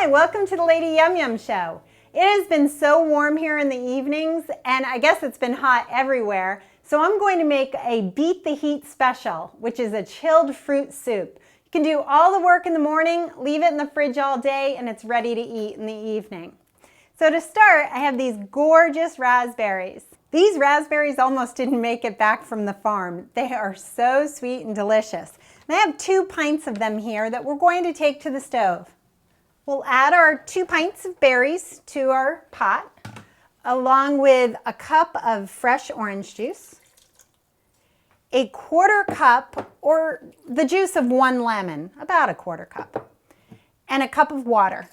Hi, welcome to the Lady Yum Yum Show. It has been so warm here in the evenings, and I guess it's been hot everywhere, so I'm going to make a Beat the Heat special, which is a chilled fruit soup. You can do all the work in the morning, leave it in the fridge all day, and it's ready to eat in the evening. So to start, I have these gorgeous raspberries. These raspberries almost didn't make it back from the farm. They are so sweet and delicious. And I have 2 pints of them here that we're going to take to the stove. We'll add our 2 pints of berries to our pot, along with a cup of fresh orange juice, a 1/4 cup, or the juice of 1 lemon, about a 1/4 cup, and a cup of water.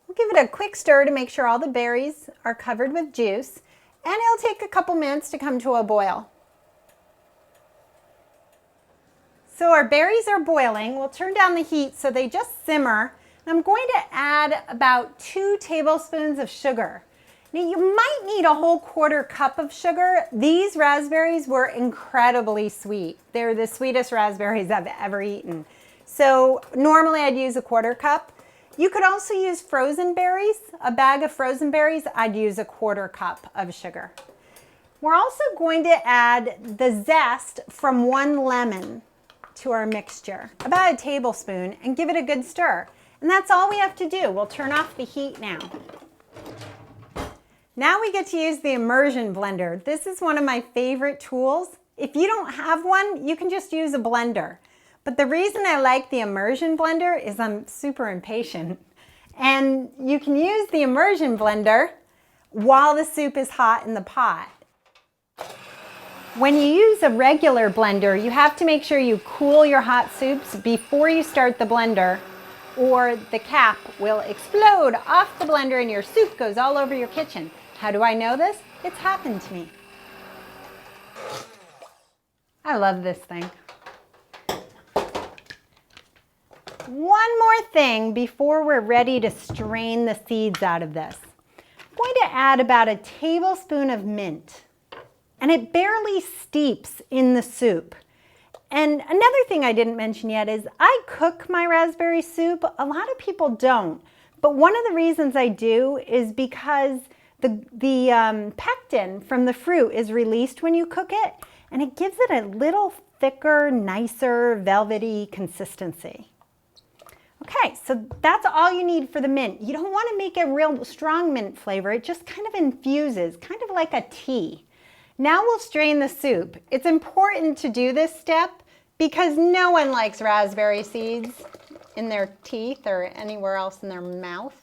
We'll give it a quick stir to make sure all the berries are covered with juice, and it'll take a couple minutes to come to a boil. So our berries are boiling. We'll turn down the heat so they just simmer. And I'm going to add about 2 tablespoons of sugar. Now you might need a whole 1/4 cup of sugar. These raspberries were incredibly sweet. They're the sweetest raspberries I've ever eaten. So normally I'd use a 1/4 cup. You could also use frozen berries. A bag of frozen berries, I'd use a 1/4 cup of sugar. We're also going to add the zest from 1 lemon to our mixture, about a tablespoon, and give it a good stir. And that's all we have to do. We'll turn off the heat now. Now we get to use the immersion blender. This is one of my favorite tools. If you don't have one, you can just use a blender. But the reason I like the immersion blender is I'm super impatient. And you can use the immersion blender while the soup is hot in the pot. When you use a regular blender, you have to make sure you cool your hot soups before you start the blender, or the cap will explode off the blender and your soup goes all over your kitchen. How do I know this? It's happened to me. I love this thing. One more thing before we're ready to strain the seeds out of this. I'm going to add about a tablespoon of mint. And it barely steeps in the soup. And another thing I didn't mention yet is I cook my raspberry soup. A lot of people don't. But one of the reasons I do is because the pectin from the fruit is released when you cook it, and it gives it a little thicker, nicer, velvety consistency. Okay, so that's all you need for the mint. You don't want to make a real strong mint flavor. It just kind of infuses, kind of like a tea. Now we'll strain the soup. It's important to do this step because no one likes raspberry seeds in their teeth or anywhere else in their mouth.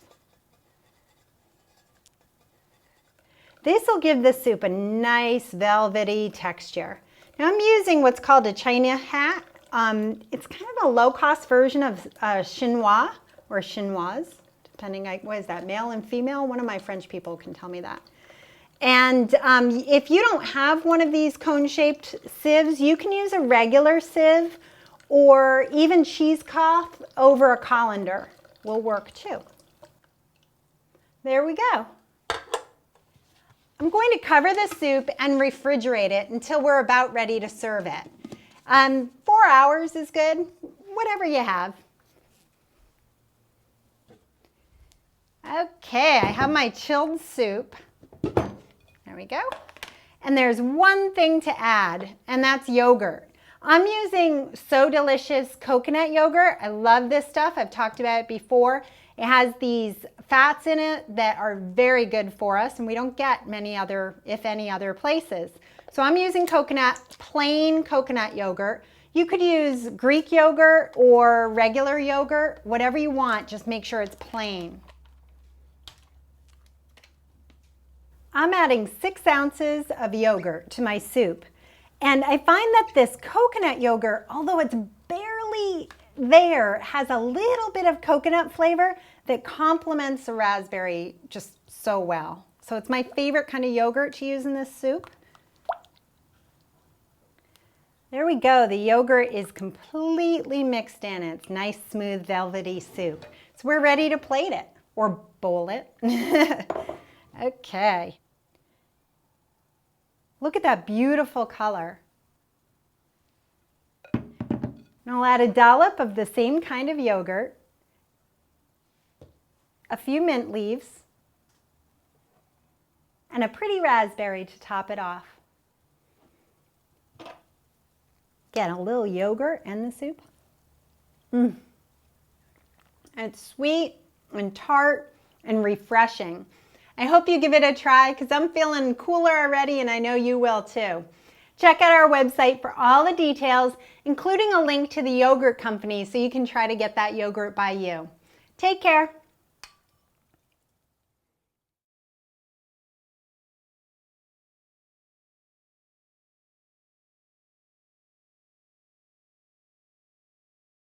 This will give the soup a nice velvety texture. Now I'm using what's called a China hat. It's kind of a low-cost version of chinois or chinoise, depending on, what is that, male and female? One of my French people can tell me that. And if you don't have one of these cone-shaped sieves, you can use a regular sieve, or even cheesecloth over a colander will work too. There we go. I'm going to cover the soup and refrigerate it until we're about ready to serve it. 4 hours is good, whatever you have. Okay, I have my chilled soup. There we go. And there's one thing to add, and that's yogurt. I'm using So Delicious coconut yogurt. I love this stuff. I've talked about it before. It has these fats in it that are very good for us, and we don't get many other, if any other places. So I'm using plain coconut yogurt. You could use Greek yogurt or regular yogurt, whatever you want, just make sure it's plain. I'm adding 6 ounces of yogurt to my soup. And I find that this coconut yogurt, although it's barely there, has a little bit of coconut flavor that complements the raspberry just so well. So it's my favorite kind of yogurt to use in this soup. There we go. The yogurt is completely mixed in. It's nice, smooth, velvety soup. So we're ready to plate it or bowl it. Okay. Look at that beautiful color. And I'll add a dollop of the same kind of yogurt, a few mint leaves, and a pretty raspberry to top it off. Get a little yogurt in the soup. It's sweet and tart and refreshing. I hope you give it a try because I'm feeling cooler already and I know you will too. Check out our website for all the details, including a link to the yogurt company so you can try to get that yogurt by you. Take care.